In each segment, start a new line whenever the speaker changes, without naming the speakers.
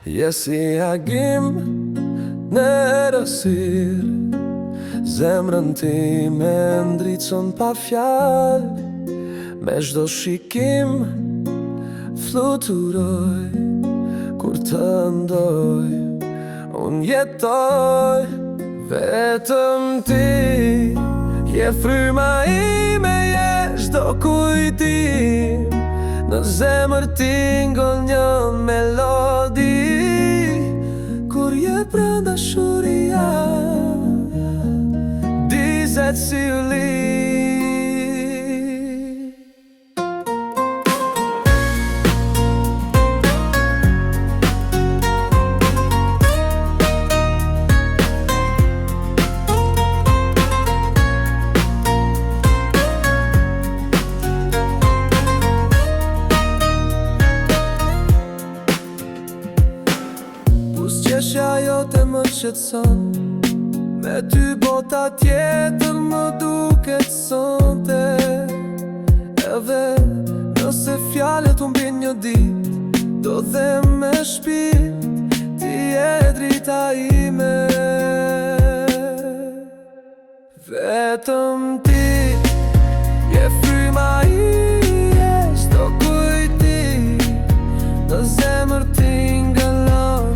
Je si agim në erësir, zemrën ti me ndricon pa fjal. Me çdo shikim fluturoj, kur të ndoj unë jetoj. Vetëm ti je fryma ime, je çdo kujtim. Në zemër tingëll një melodi, kur je brenda dashuria, dizet si yli. Qeshja jote më qetson, me ty bota tjetër më duket sonte. Edhe nëse fjalët u mbin një dit, do dhe me shpirt ti je drita ime. Vetëm ti je fryma ime, çdo kujtim. Në zemër tingëllon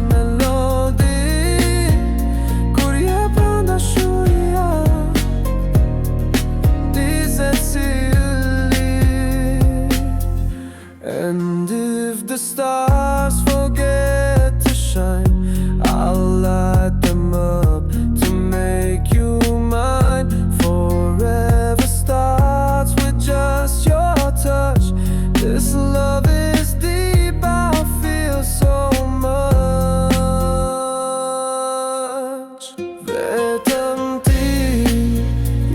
And if the stars forget to shine, I'll light them up to make you mine. Forever starts with just your touch. This love is deep, I feel so much. Vetëm ti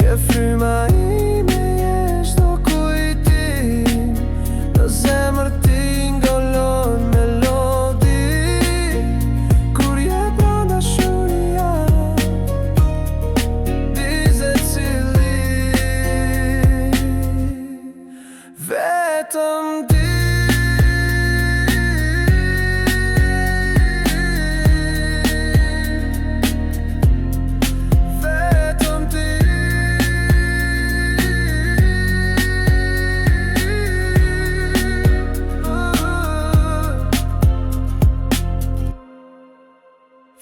je fryma ime, je çdo kujtim. Në zemër tingëllon melodi, kur je brenda dashuria, dizet si yli. Vetëm ti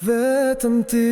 Vetëm ti